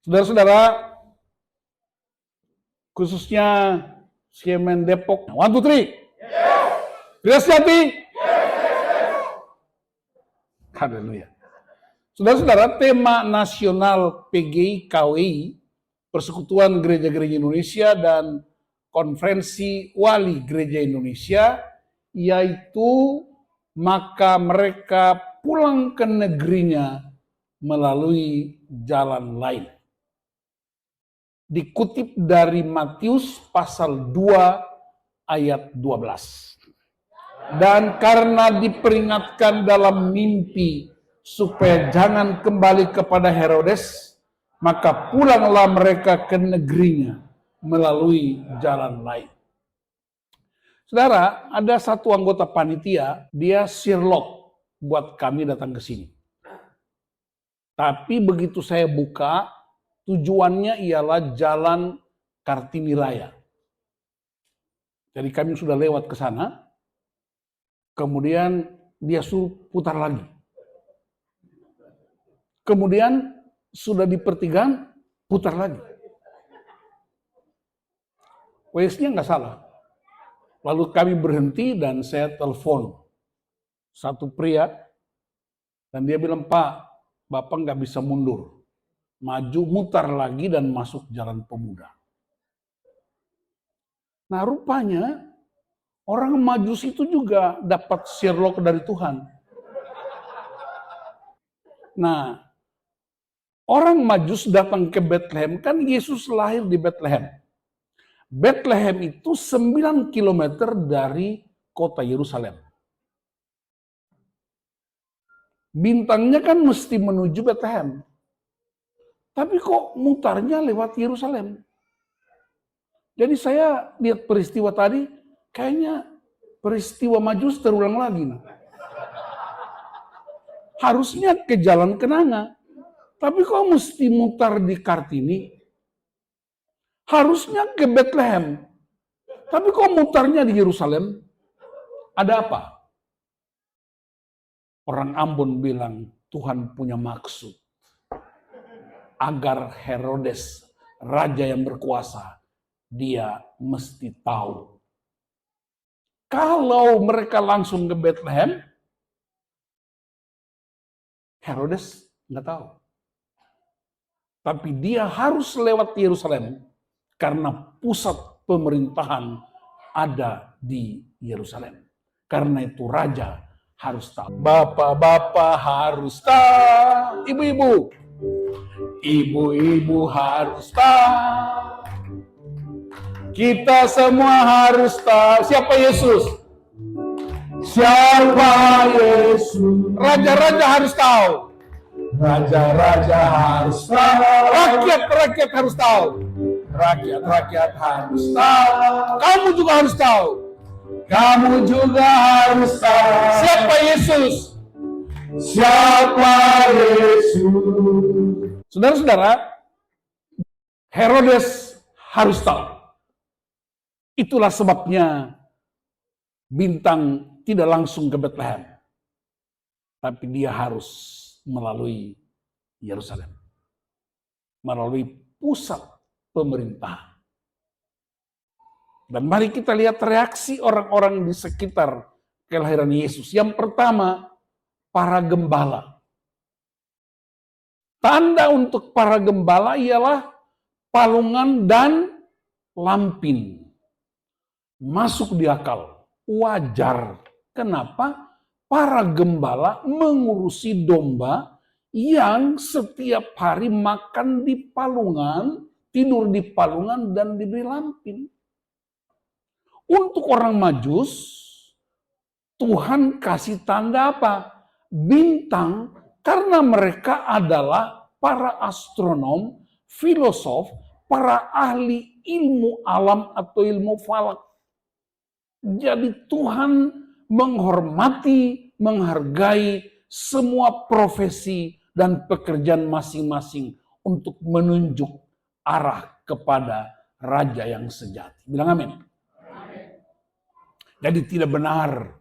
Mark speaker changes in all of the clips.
Speaker 1: Saudara-saudara, khususnya Siemen Depok. 1, 2, 3. Kriasjati. Haleluya. Saudara-saudara, tema nasional PGI KWI, Persekutuan Gereja-Gereja Indonesia dan Konferensi Wali Gereja Indonesia, yaitu maka mereka pulang ke negerinya melalui jalan lain. Dikutip dari Matius pasal 2 ayat 12. Dan karena diperingatkan dalam mimpi supaya jangan kembali kepada Herodes, maka pulanglah mereka ke negerinya melalui jalan lain. Saudara, ada satu anggota panitia, dia Sherlock buat kami datang ke sini. Tapi begitu saya buka, tujuannya ialah Jalan Kartini Raya. Jadi kami sudah lewat ke sana, kemudian dia suruh putar lagi. Kemudian sudah di pertigaan, putar lagi. Waze-nya nggak salah. Lalu kami berhenti dan saya telepon satu pria, dan dia bilang, "Pak, Bapak nggak bisa mundur. Maju, mutar lagi dan masuk Jalan Pemuda." Nah, rupanya orang Majus itu juga dapat Sherlock dari Tuhan. Nah, orang Majus datang ke Bethlehem, kan Yesus lahir di Bethlehem. Bethlehem itu 9 km dari kota Yerusalem. Bintangnya kan mesti menuju Bethlehem. Tapi kok mutarnya lewat Yerusalem? Jadi saya lihat peristiwa tadi, kayaknya peristiwa Majus terulang lagi. Harusnya ke Jalan Kenanga. Tapi kok mesti mutar di Kartini? Harusnya ke Bethlehem. Tapi kok mutarnya di Yerusalem? Ada apa? Orang Ambon bilang, Tuhan punya maksud. Agar Herodes, raja yang berkuasa, dia mesti tahu. Kalau mereka langsung ke Bethlehem, Herodes nggak tahu. Tapi dia harus lewat Yerusalem karena pusat pemerintahan ada di Yerusalem. Karena itu raja harus tahu. Bapak-bapak harus tahu. Ibu-ibu harus tahu. Kita semua harus tahu siapa Yesus. Siapa Yesus? Raja-raja harus tahu. Raja-raja harus tahu. Rakyat-rakyat harus tahu. Rakyat-rakyat harus tahu. Kamu juga harus tahu. Kamu juga harus tahu. Siapa Yesus? Siapa Yesus? Saudara-saudara, Herodes harus tahu. Itulah sebabnya bintang tidak langsung ke Bethlehem. Tapi dia harus melalui Yerusalem. Melalui pusat pemerintahan. Dan mari kita lihat reaksi orang-orang di sekitar kelahiran Yesus. Yang pertama, para gembala. Tanda untuk para gembala ialah palungan dan lampin. Masuk di akal, wajar. Kenapa? Para gembala mengurusi domba yang setiap hari makan di palungan, tidur di palungan, dan diberi lampin. Untuk orang Majus, Tuhan kasih tanda apa? Bintang, karena mereka adalah para astronom, filosof, para ahli ilmu alam atau ilmu falak. Jadi Tuhan menghormati, menghargai semua profesi dan pekerjaan masing-masing untuk menunjuk arah kepada Raja yang sejati. Bilang amin. Jadi tidak benar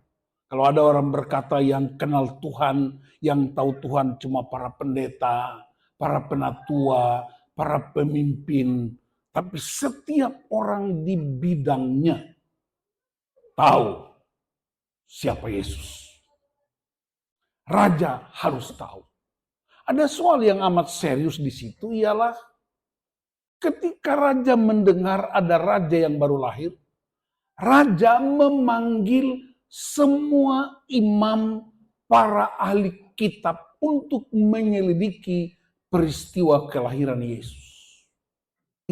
Speaker 1: kalau ada orang berkata yang kenal Tuhan, yang tahu Tuhan cuma para pendeta, para penatua, para pemimpin, tapi setiap orang di bidangnya tahu siapa Yesus. Raja harus tahu. Ada soal yang amat serius di situ, ialah ketika raja mendengar ada raja yang baru lahir, raja memanggil semua imam, para ahli kitab untuk menyelidiki peristiwa kelahiran Yesus.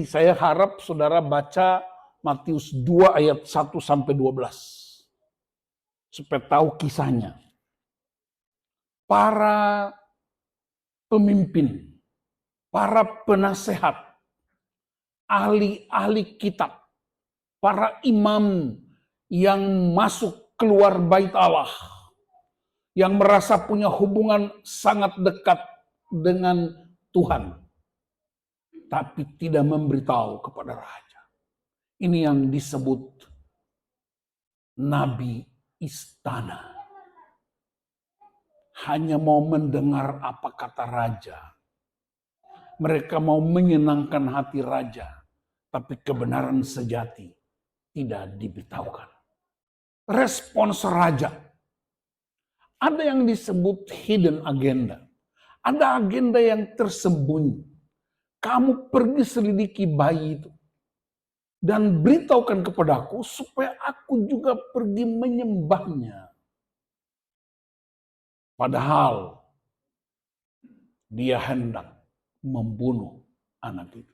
Speaker 1: Saya harap saudara baca Matius 2 ayat 1 sampai 12. Supaya tahu kisahnya. Para pemimpin, para penasehat, ahli-ahli kitab, para imam yang masuk keluar bait Allah, yang merasa punya hubungan sangat dekat dengan Tuhan, tapi tidak memberitahu kepada raja. Ini yang disebut nabi istana. Hanya mau mendengar apa kata raja. Mereka mau menyenangkan hati raja, tapi kebenaran sejati tidak diberitahukan. Respons raja. Ada yang disebut hidden agenda. Ada agenda yang tersembunyi. Kamu pergi selidiki bayi itu. Dan beritahukan kepadaku supaya aku juga pergi menyembahnya. Padahal dia hendak membunuh anak itu.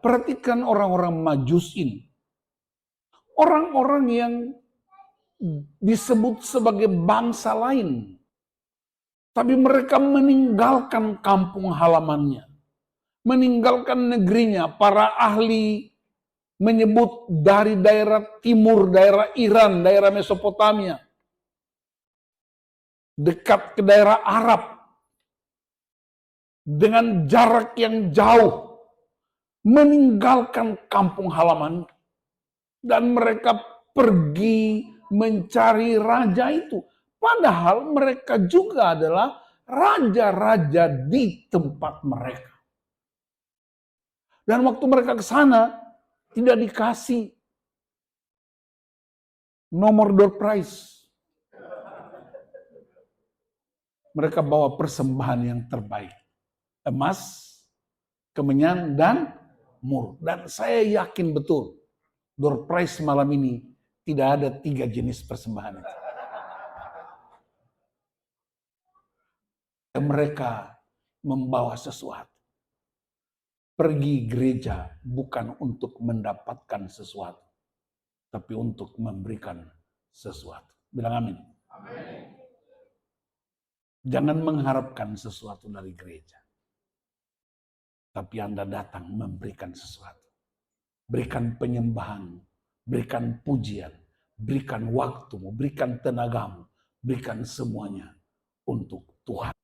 Speaker 1: Perhatikan orang-orang Majus ini. Orang-orang yang disebut sebagai bangsa lain. Tapi mereka meninggalkan kampung halamannya. Meninggalkan negerinya. Para ahli menyebut dari daerah timur, daerah Iran, daerah Mesopotamia. Dekat ke daerah Arab. Dengan jarak yang jauh. Meninggalkan kampung halaman. Dan mereka pergi mencari raja itu. Padahal mereka juga adalah raja-raja di tempat mereka. Dan waktu mereka ke sana, tidak dikasih nomor door prize. Mereka bawa persembahan yang terbaik. Emas, kemenyan, dan mur. Dan saya yakin betul, door prize malam ini tidak ada 3 jenis persembahan itu. Mereka membawa sesuatu. Pergi gereja bukan untuk mendapatkan sesuatu, tapi untuk memberikan sesuatu. Bilang amin. Amin. Jangan mengharapkan sesuatu dari gereja. Tapi Anda datang memberikan sesuatu. Berikan penyembahan, berikan pujian, berikan waktumu, berikan tenagamu, berikan semuanya untuk Tuhan.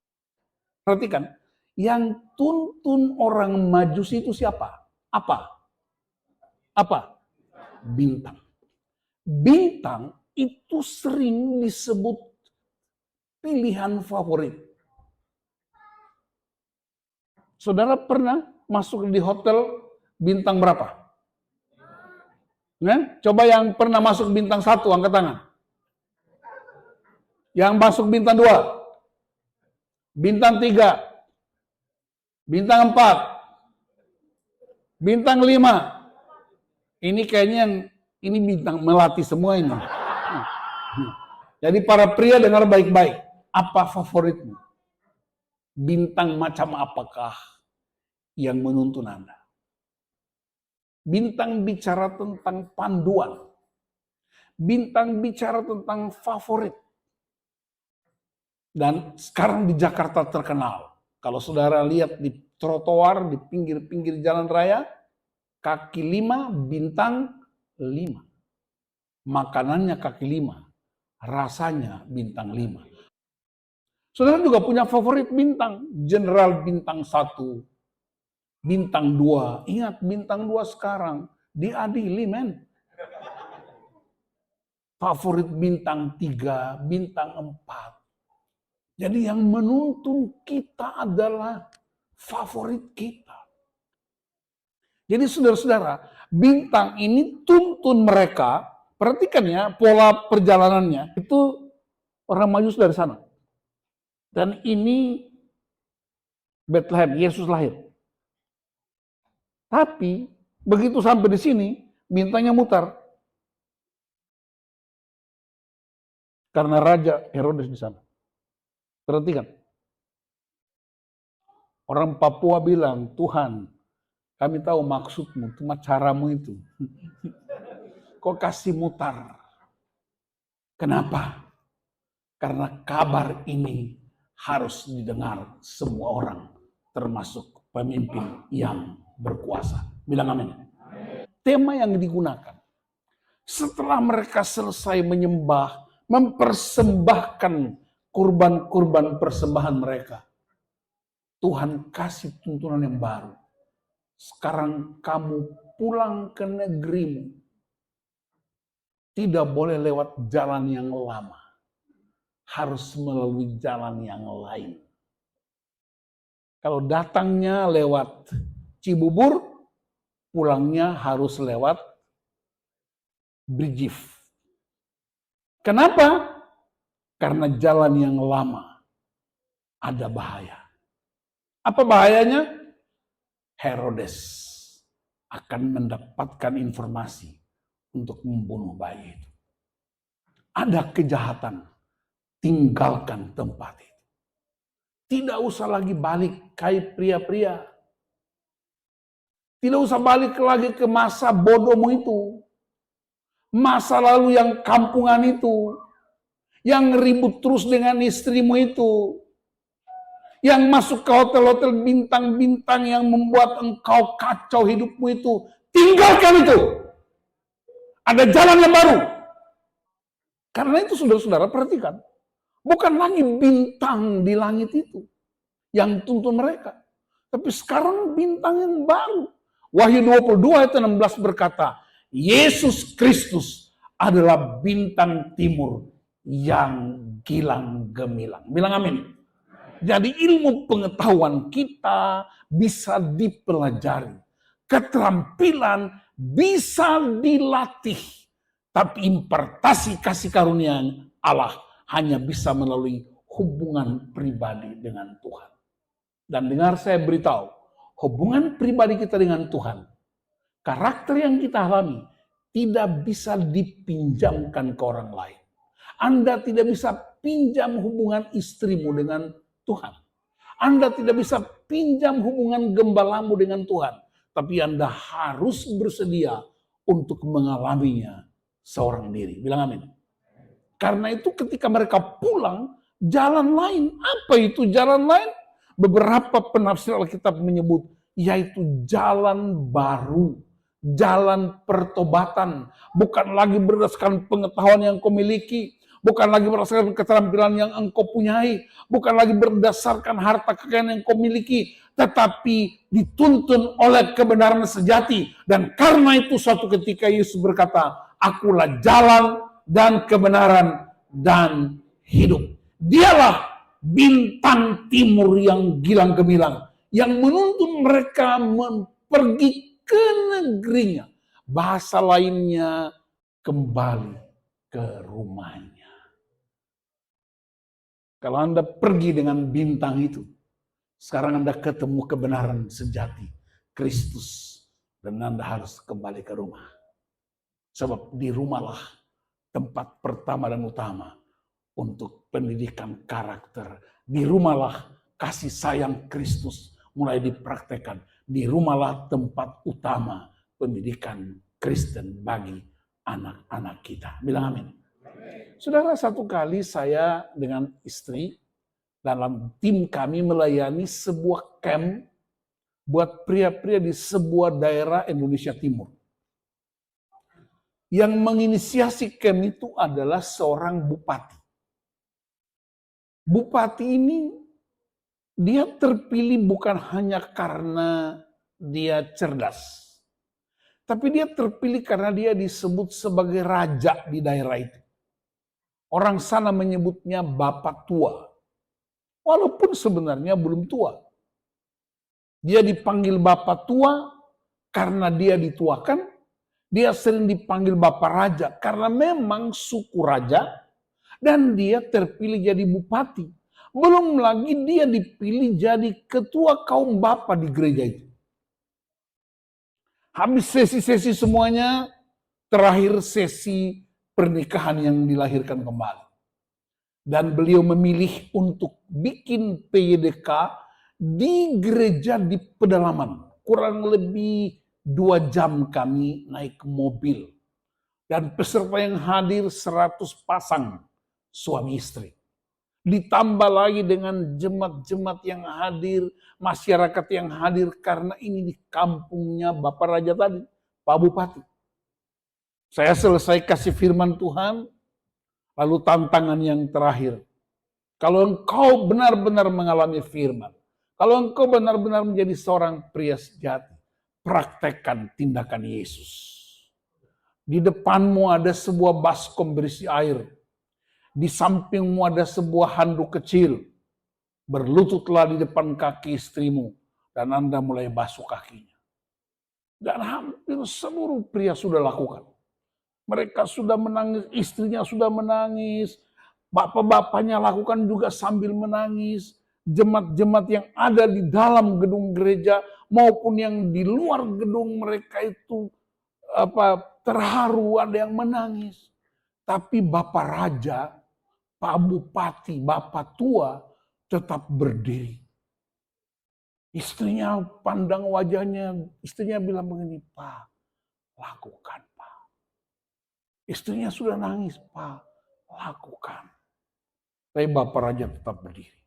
Speaker 1: Perhatikan, yang tuntun orang Majusi itu siapa? Apa? Bintang. Bintang itu sering disebut pilihan favorit. Saudara pernah masuk di hotel bintang berapa? Nah, coba yang pernah masuk bintang 1, angkat tangan. Yang masuk bintang 2, bintang 3, bintang 4, bintang 5. Ini kayaknya yang ini bintang melati semua ini. Jadi para pria dengar baik-baik. Apa favoritmu? Bintang macam apakah yang menuntun Anda? Bintang bicara tentang panduan. Bintang bicara tentang favorit. Dan sekarang di Jakarta terkenal. Kalau saudara lihat di trotoar, di pinggir-pinggir jalan raya, kaki 5, bintang 5. Makanannya kaki 5, rasanya bintang 5. Saudara juga punya favorit bintang. Jenderal bintang 1, bintang 2. Ingat, bintang 2 sekarang diadili, men. Favorit bintang 3, bintang 4. Jadi yang menuntun kita adalah favorit kita. Jadi saudara-saudara, bintang ini tuntun mereka, perhatikan ya pola perjalanannya, itu orang Majus dari sana. Dan ini Bethlehem, Yesus lahir. Tapi begitu sampai di sini, bintangnya mutar. Karena Raja Herodes di sana. Perhatikan. Orang Papua bilang, Tuhan, kami tahu maksudmu, cuma caramu itu. Kok kasih mutar? Kenapa? Karena kabar ini harus didengar semua orang, termasuk pemimpin yang berkuasa. Bilang amin. Tema yang digunakan, setelah mereka selesai menyembah, mempersembahkan kurban-kurban persembahan mereka, Tuhan kasih tuntunan yang baru. Sekarang kamu pulang ke negerimu. Tidak boleh lewat jalan yang lama. Harus melalui jalan yang lain. Kalau datangnya lewat Cibubur, pulangnya harus lewat Brigif. Kenapa? Karena jalan yang lama ada bahaya. Apa bahayanya? Herodes akan mendapatkan informasi untuk membunuh bayi itu. Ada kejahatan, tinggalkan tempat itu. Tidak usah lagi balik kayak pria-pria. Tidak usah balik lagi ke masa bodohmu itu. Masa lalu yang kampungan itu. Yang ribut terus dengan istrimu itu. Yang masuk ke hotel-hotel bintang-bintang yang membuat engkau kacau hidupmu itu. Tinggalkan itu. Ada jalan yang baru. Karena itu saudara-saudara perhatikan. Bukan lagi bintang di langit itu yang tuntun mereka. Tapi sekarang bintang yang baru. Wahyu 22 ayat 16 berkata, Yesus Kristus adalah bintang timur yang gilang gemilang. Bilang amin. Jadi ilmu pengetahuan kita bisa dipelajari. Keterampilan bisa dilatih. Tapi impartasi kasih karunia Allah hanya bisa melalui hubungan pribadi dengan Tuhan. Dan dengar saya beritahu, hubungan pribadi kita dengan Tuhan, karakter yang kita alami, tidak bisa dipinjamkan ke orang lain. Anda tidak bisa pinjam hubungan istrimu dengan Tuhan. Anda tidak bisa pinjam hubungan gembalamu dengan Tuhan. Tapi Anda harus bersedia untuk mengalaminya seorang diri. Bilang amin. Karena itu ketika mereka pulang, jalan lain. Apa itu jalan lain? Beberapa penafsir Alkitab menyebut, yaitu jalan baru. Jalan pertobatan. Bukan lagi berdasarkan pengetahuan yang kau miliki. Bukan lagi berdasarkan keterampilan yang engkau punyai. Bukan lagi berdasarkan harta kekayaan yang kau miliki. Tetapi dituntun oleh kebenaran sejati. Dan karena itu suatu ketika Yesus berkata, akulah jalan dan kebenaran dan hidup. Dialah bintang timur yang gilang gemilang. Yang menuntun mereka pergi ke negerinya. Bahasa lainnya, kembali ke rumahnya. Kalau Anda pergi dengan bintang itu, sekarang Anda ketemu kebenaran sejati, Kristus. Dan Anda harus kembali ke rumah. Sebab di rumahlah tempat pertama dan utama untuk pendidikan karakter. Di rumahlah kasih sayang Kristus mulai dipraktekkan. Di rumahlah tempat utama pendidikan Kristen bagi anak-anak kita. Bilang amin. Saudara, satu kali saya dengan istri dalam tim kami melayani sebuah camp buat pria-pria di sebuah daerah Indonesia Timur. Yang menginisiasi camp itu adalah seorang bupati. Bupati ini dia terpilih bukan hanya karena dia cerdas. Tapi dia terpilih karena dia disebut sebagai raja di daerah itu. Orang sana menyebutnya Bapak Tua. Walaupun sebenarnya belum tua. Dia dipanggil Bapak Tua karena dia dituakan. Dia sering dipanggil Bapak Raja karena memang suku raja. Dan dia terpilih jadi bupati. Belum lagi dia dipilih jadi ketua kaum Bapak di gereja itu. Habis sesi-sesi semuanya, terakhir sesi pernikahan yang dilahirkan kembali. Dan beliau memilih untuk bikin PYDK di gereja di pedalaman. Kurang lebih 2 jam kami naik mobil. Dan peserta yang hadir 100 pasang suami istri. Ditambah lagi dengan jemaat-jemaat yang hadir, masyarakat yang hadir, karena ini di kampungnya Bapak Raja tadi, Pak Bupati. Saya selesai kasih firman Tuhan, lalu tantangan yang terakhir. Kalau engkau benar-benar mengalami firman, kalau engkau benar-benar menjadi seorang pria sejati, praktekkan tindakan Yesus. Di depanmu ada sebuah baskom berisi air. Di sampingmu ada sebuah handuk kecil. Berlututlah di depan kaki istrimu. Dan Anda mulai basuh kakinya. Dan hampir seluruh pria sudah lakukan. Mereka sudah menangis, istrinya sudah menangis. Bapak-bapaknya lakukan juga sambil menangis. Jemaat-jemaat yang ada di dalam gedung gereja maupun yang di luar gedung, mereka itu terharu, ada yang menangis. Tapi Bapak Raja, Pak Bupati, Bapak Tua tetap berdiri. Istrinya pandang wajahnya, istrinya bilang begini, Pak, lakukan Pak. Istrinya sudah nangis, Pak, lakukan. Tapi Bapak Raja tetap berdiri.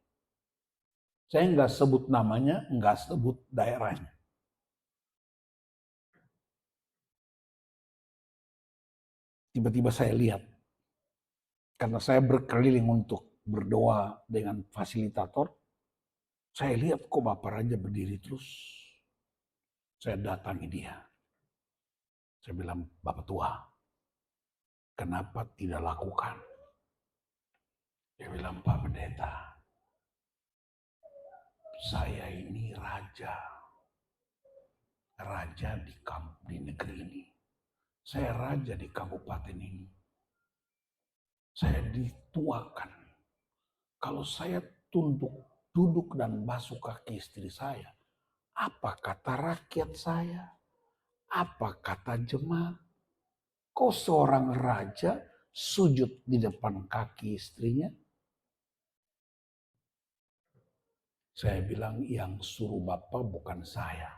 Speaker 1: Saya nggak sebut namanya, nggak sebut daerahnya. Tiba-tiba saya lihat, karena saya berkeliling untuk berdoa dengan fasilitator, saya lihat kok Bapak Raja berdiri terus. Saya datangi dia. Saya bilang, Bapak Tua, kenapa tidak lakukan? Dia bilang, Pak Pendeta, saya ini raja. Raja di negeri ini. Saya raja di kabupaten ini. Saya dituakan. Kalau saya duduk dan basuh kaki istri saya, apa kata rakyat saya? Apa kata jemaat? Kok seorang raja sujud di depan kaki istrinya? Saya bilang yang suruh Bapak bukan saya.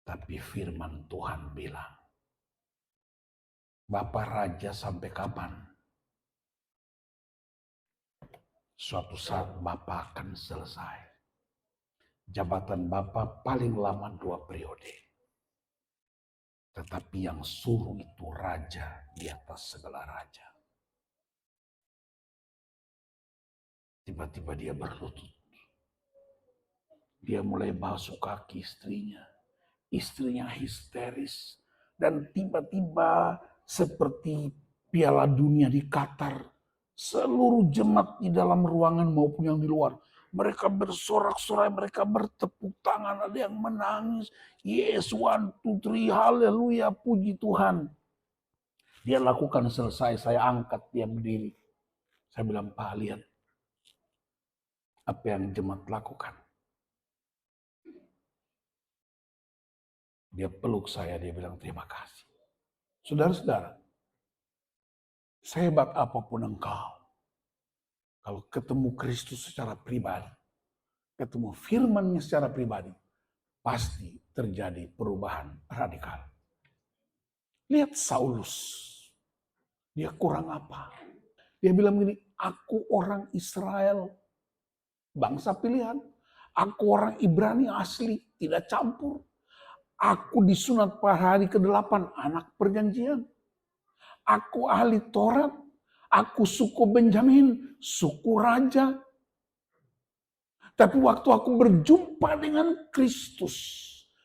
Speaker 1: Tapi firman Tuhan bilang, Bapak Raja sampai kapan? Suatu saat Bapak akan selesai. Jabatan Bapak paling lama 2 periode. Tetapi yang suruh itu raja di atas segala raja. Tiba-tiba dia berlutut. Dia mulai basuh kaki istrinya. Istrinya histeris. Dan tiba-tiba seperti Piala Dunia di Qatar. Seluruh jemaat di dalam ruangan maupun yang di luar. Mereka bersorak-sorai, mereka bertepuk tangan, ada yang menangis. Yes, 1, 2, 3, haleluya, puji Tuhan. Dia lakukan selesai, saya angkat, dia berdiri. Saya bilang, Pak, lihat apa yang jemaat lakukan. Dia peluk saya, dia bilang terima kasih. Saudara-saudara, sehebat apapun engkau, kalau ketemu Kristus secara pribadi, ketemu firman-Nya secara pribadi, pasti terjadi perubahan radikal. Lihat Saulus, dia kurang apa? Dia bilang begini, aku orang Israel, bangsa pilihan. Aku orang Ibrani asli, tidak campur. Aku disunat pada hari ke-8, anak perjanjian. Aku ahli Taurat, aku suku Benjamin, suku raja. Tapi waktu aku berjumpa dengan Kristus,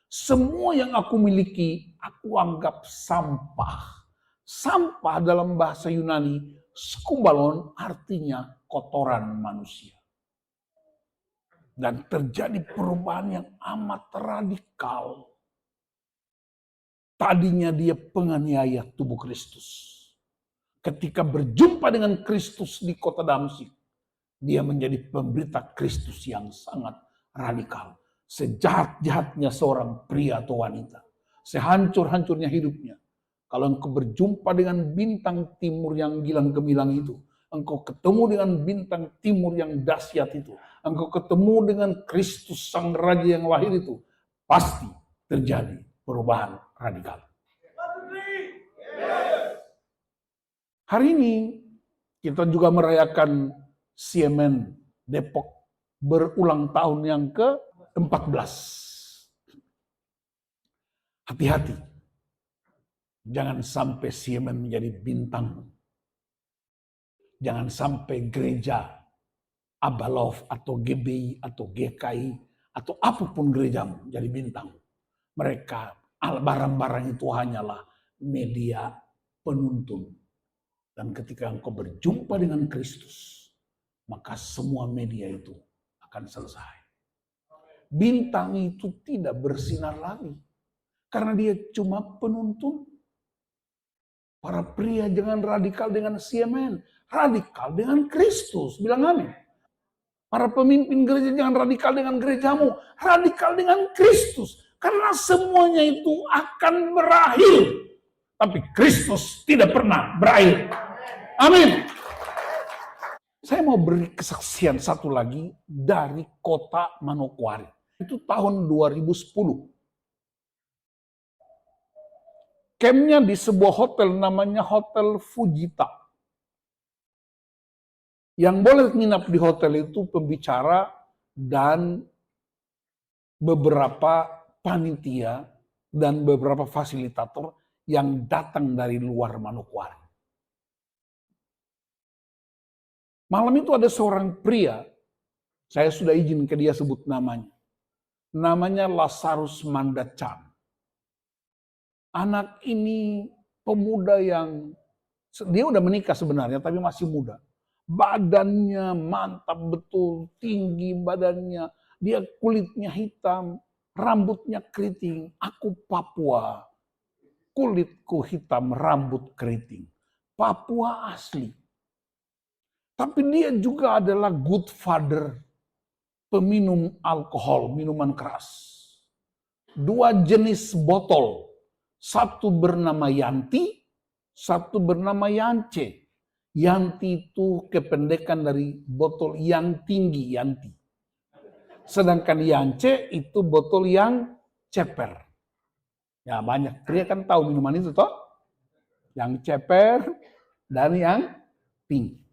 Speaker 1: semua yang aku miliki, aku anggap sampah. Sampah dalam bahasa Yunani, skubalon artinya kotoran manusia. Dan terjadi perubahan yang amat radikal. Tadinya dia penganiaya tubuh Kristus. Ketika berjumpa dengan Kristus di kota Damsyik, dia menjadi pemberita Kristus yang sangat radikal. Sejahat-jahatnya seorang pria atau wanita, sehancur-hancurnya hidupnya, kalau engkau berjumpa dengan bintang timur yang gilang gemilang itu, engkau ketemu dengan bintang timur yang dahsyat itu, engkau ketemu dengan Kristus sang Raja yang lahir itu, pasti terjadi perubahan radikal. Hari ini kita juga merayakan Siemen Depok berulang tahun yang ke-14. Hati-hati, jangan sampai Siemen menjadi bintang. Jangan sampai gereja Abalov atau GBI atau GKI atau apapun gerejamu jadi bintang. Mereka, barang-barang itu hanyalah media penuntun. Dan ketika engkau berjumpa dengan Kristus, maka semua media itu akan selesai. Bintang itu tidak bersinar lagi, karena dia cuma penuntun. Para pria jangan radikal dengan Siemen, radikal dengan Kristus. Bilang amin. Para pemimpin gereja jangan radikal dengan gerejamu, radikal dengan Kristus. Karena semuanya itu akan berakhir. Tapi Kristus tidak pernah berakhir. Amin. Saya mau beri kesaksian satu lagi dari kota Manokwari. Itu tahun 2010. Campnya di sebuah hotel namanya Hotel Fujita. Yang boleh nginap di hotel itu pembicara dan beberapa panitia dan beberapa fasilitator yang datang dari luar Manokwari. Malam itu ada seorang pria, saya sudah izin ke dia sebut namanya. Namanya Lazarus Mandachan. Anak ini pemuda yang, dia udah menikah sebenarnya tapi masih muda. Badannya mantap betul, tinggi badannya, dia kulitnya hitam, rambutnya keriting. Aku Papua, kulitku hitam, rambut keriting. Papua asli. Tapi dia juga adalah good father, peminum alkohol, minuman keras. 2 jenis botol, satu bernama Yanti, satu bernama Yance. Yanti itu kependekan dari botol yang tinggi, Yanti. Sedangkan Yance itu botol yang ceper. Ya banyak, pria kan tahu minuman itu toh. Yang ceper dan yang tinggi.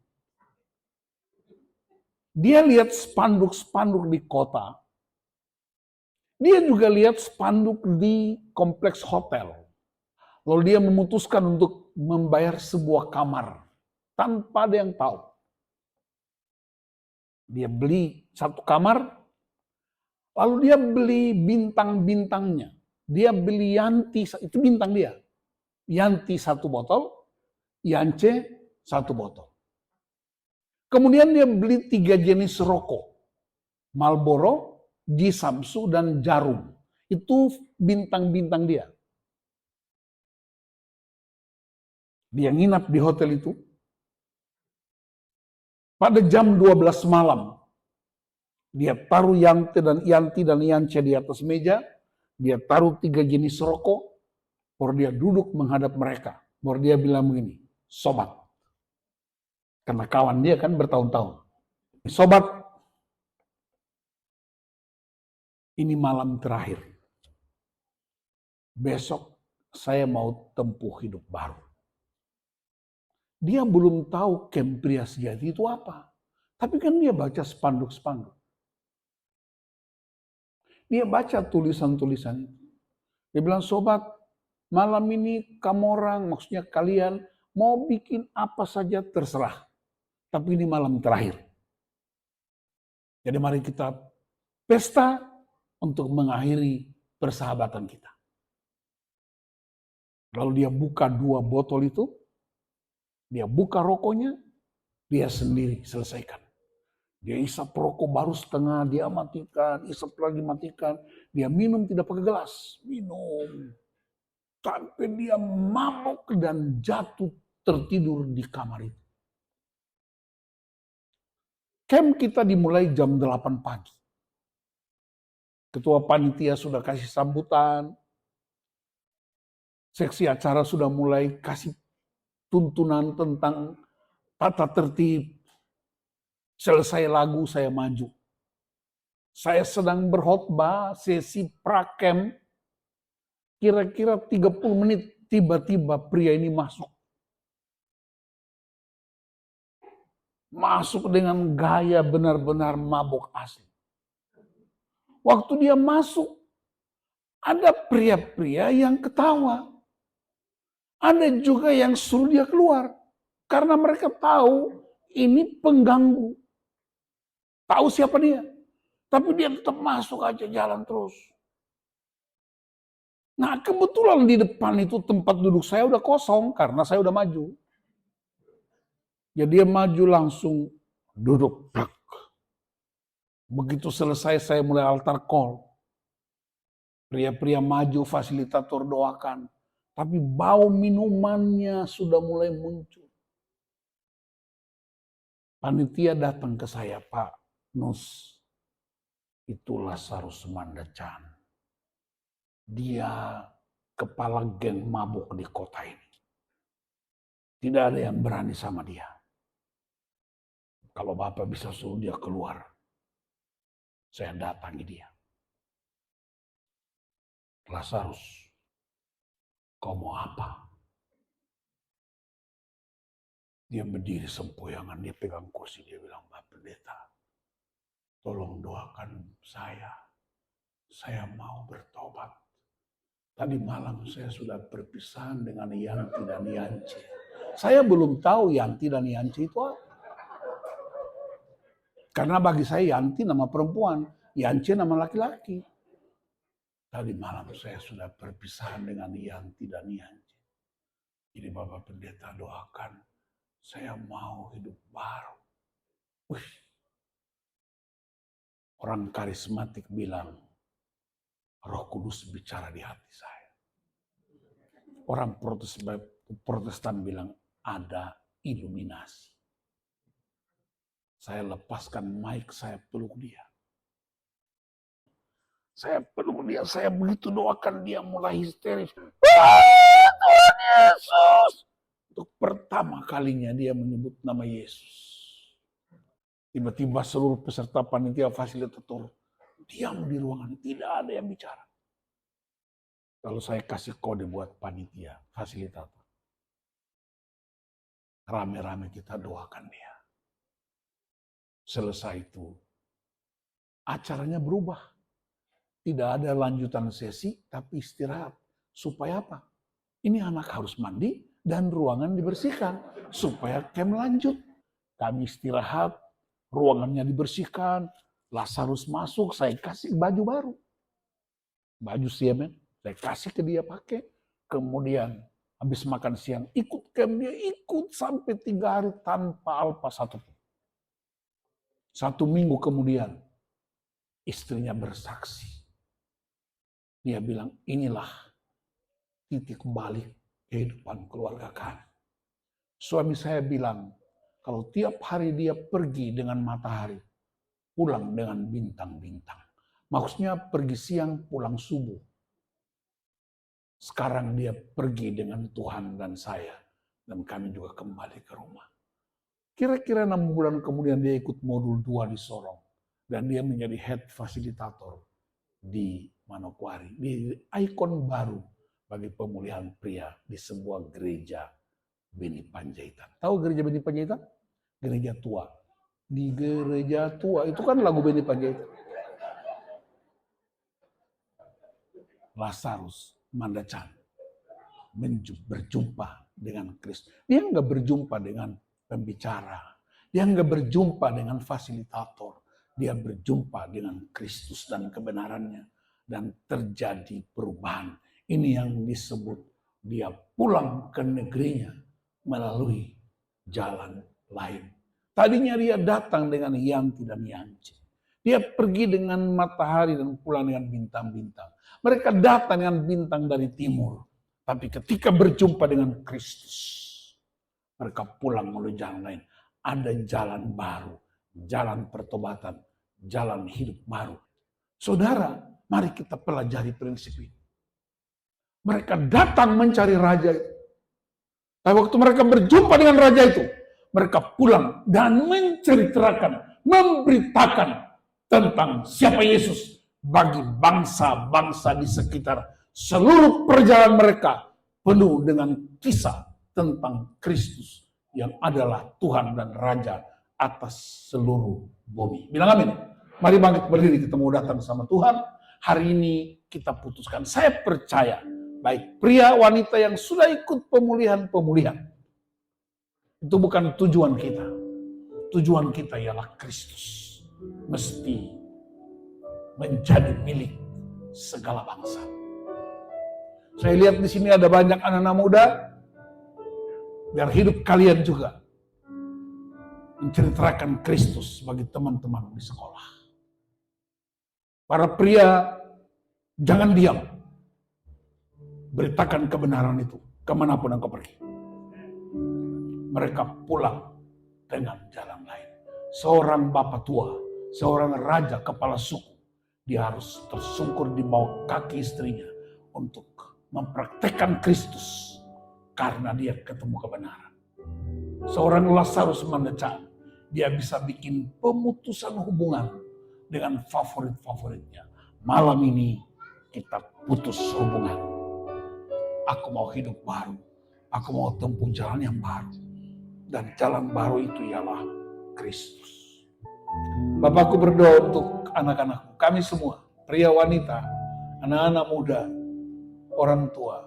Speaker 1: Dia lihat spanduk-spanduk di kota. Dia juga lihat spanduk di kompleks hotel. Lalu dia memutuskan untuk membayar sebuah kamar tanpa ada yang tahu. Dia beli satu kamar, lalu dia beli bintang-bintangnya. Dia beli Yanti, itu bintang dia. Yanti 1 botol, Yance 1 botol. Kemudian dia beli 3 jenis rokok. Marlboro, Gisamsu, dan Jarum. Itu bintang-bintang dia. Dia nginap di hotel itu. Pada jam 12 malam, dia taruh Yanti dan Yance di atas meja. Dia taruh 3 jenis rokok. Baru dia duduk menghadap mereka. Baru dia bilang begini, sobat. Karena kawan dia kan bertahun-tahun. Sobat, ini malam terakhir. Besok saya mau tempuh hidup baru. Dia belum tahu camp pria sejati itu apa. Tapi kan dia baca spanduk-spanduk. Dia baca tulisan-tulisan itu. Dia bilang, sobat, malam ini kamu orang, maksudnya kalian, mau bikin apa saja terserah. Tapi ini malam terakhir. Jadi mari kita pesta untuk mengakhiri persahabatan kita. Lalu dia buka 2 botol itu, dia buka rokoknya, dia sendiri selesaikan. Dia isap rokok baru setengah, dia matikan, isap lagi matikan. Dia minum tidak pakai gelas, minum. Sampai dia mabuk dan jatuh tertidur di kamar itu. Camp kita dimulai jam 8 pagi. Ketua panitia sudah kasih sambutan. Seksi acara sudah mulai kasih tuntunan tentang tata tertib. Selesai lagu saya maju. Saya sedang berkhotbah sesi prakem. Kira-kira 30 menit tiba-tiba pria ini masuk. Masuk dengan gaya benar-benar mabuk asli. Waktu dia masuk, ada pria-pria yang ketawa. Ada juga yang suruh dia keluar. Karena mereka tahu ini pengganggu. Tahu siapa dia. Tapi dia tetap masuk aja jalan terus. Nah kebetulan di depan itu tempat duduk saya udah kosong karena saya udah maju. Ya dia maju langsung duduk. Begitu selesai saya mulai altar call. Pria-pria maju, fasilitator doakan. Tapi bau minumannya sudah mulai muncul. Panitia datang ke saya, Pak Nus. Itu Lazarus Mandacan. Dia kepala geng mabuk di kota ini. Tidak ada yang berani sama dia. Kalau Bapak bisa suruh dia keluar, saya datangi dia. Lazarus, kau mau apa? Dia berdiri sempoyangan, dia pegang kursi, dia bilang, Pak Pendeta, tolong doakan saya. Saya mau bertobat. Tadi malam saya sudah berpisahan dengan Yanti dan Yanci. Saya belum tahu Yanti dan Yanci itu apa. Karena bagi saya Yanti nama perempuan, Yanci nama laki-laki. Tadi malam saya sudah berpisahan dengan Yanti dan Yanci. Jadi Bapak Pendeta doakan, saya mau hidup baru. Wih. Orang karismatik bilang, Roh Kudus bicara di hati saya. Orang Protestan bilang, ada iluminasi. Saya lepaskan mic, saya peluk dia. Saya peluk dia, saya begitu doakan dia mulai histeris. Tuhan Yesus! Untuk pertama kalinya dia menyebut nama Yesus. Tiba-tiba seluruh peserta panitia fasilitator diam di ruangan, tidak ada yang bicara. Kalau saya kasih kode buat panitia, fasilitator. Rame-rame kita doakan dia. Selesai itu, acaranya berubah. Tidak ada lanjutan sesi, tapi istirahat. Supaya apa? Ini anak harus mandi dan ruangan dibersihkan. Supaya camp lanjut. Kami istirahat, ruangannya dibersihkan. Lazarus masuk, saya kasih baju baru. Baju siamen, saya kasih ke dia pakai. Kemudian habis makan siang, ikut camp, dia ikut sampai 3 hari tanpa alpa satupun. 1 minggu kemudian, istrinya bersaksi. Dia bilang, inilah titik balik kehidupan keluarga kami. Suami saya bilang, kalau tiap hari dia pergi dengan matahari, pulang dengan bintang-bintang. Maksudnya pergi siang, pulang subuh. Sekarang dia pergi dengan Tuhan dan saya. Dan kami juga kembali ke rumah. Kira-kira 6 bulan kemudian dia ikut modul 2 di Sorong. Dan dia menjadi head fasilitator di Manokwari. Di ikon baru bagi pemulihan pria di sebuah gereja Beni Panjaitan. Tahu gereja Beni Panjaitan? Gereja tua. Di gereja tua, itu kan lagu Beni Panjaitan. Lazarus Mandacan berjumpa dengan Kristus. Dia nggak berjumpa dengan pembicara. Dia nggak berjumpa dengan fasilitator. Dia berjumpa dengan Kristus dan kebenarannya. Dan terjadi perubahan. Ini yang disebut dia pulang ke negerinya melalui jalan lain. Tadinya dia datang dengan Yanti dan Yanci. Dia pergi dengan matahari dan pulang dengan bintang-bintang. Mereka datang dengan bintang dari timur. Tapi ketika berjumpa dengan Kristus, mereka pulang melalui jalan lain. Ada jalan baru, jalan pertobatan, jalan hidup baru. Saudara, mari kita pelajari prinsip ini. Mereka datang mencari raja itu. Tapi waktu mereka berjumpa dengan raja itu, mereka pulang dan menceritakan, memberitakan tentang siapa Yesus bagi bangsa-bangsa di sekitar. Seluruh perjalanan mereka penuh dengan kisah tentang Kristus yang adalah Tuhan dan Raja atas seluruh bumi. Bilang amin. Mari bangkit berdiri, kita mau datang sama Tuhan. Hari ini kita putuskan, saya percaya baik pria wanita yang sudah ikut pemulihan itu bukan tujuan kita. Tujuan kita ialah Kristus mesti menjadi milik segala bangsa. Saya lihat di sini ada banyak anak-anak muda, biar hidup kalian juga menceritakan Kristus bagi teman-teman di sekolah. Para pria, jangan diam. Beritakan kebenaran itu kemanapun engkau pergi. Mereka pulang dengan jalan lain. Seorang bapak tua, seorang raja kepala suku, dia harus tersungkur di bawah kaki istrinya untuk mempraktekkan Kristus karena dia ketemu kebenaran. Seorang Lazarus mendecak, dia bisa bikin pemutusan hubungan dengan favorit-favoritnya. Malam ini kita putus hubungan. Aku mau hidup baru. Aku mau tempuh jalan yang baru. Dan jalan baru itu ialah Kristus. Bapakku berdoa untuk anak-anakku, kami semua, pria wanita, anak-anak muda, orang tua,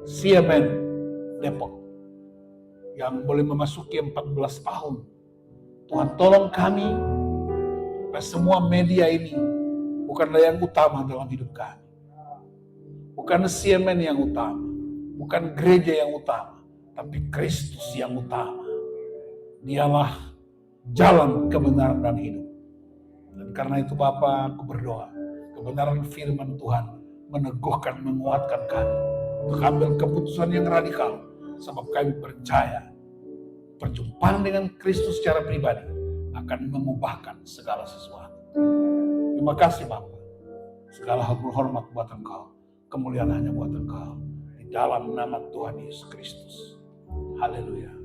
Speaker 1: CMN Depok, yang boleh memasuki 14 tahun. Tuhan tolong kami, supaya semua media ini bukanlah yang utama dalam hidup kami. Bukan CMN yang utama, bukan gereja yang utama, tapi Kristus yang utama. Dialah jalan kebenaran dan hidup. Dan karena itu Bapa, aku berdoa, kebenaran firman Tuhan meneguhkan, menguatkan kami untuk ambil keputusan yang radikal, sebab kami percaya perjumpaan dengan Kristus secara pribadi akan mengubahkan segala sesuatu. Terima kasih Bapa. Segala hal berhormat buat Engkau, kemuliaan hanya buat Engkau. Di dalam nama Tuhan Yesus Kristus. Haleluya.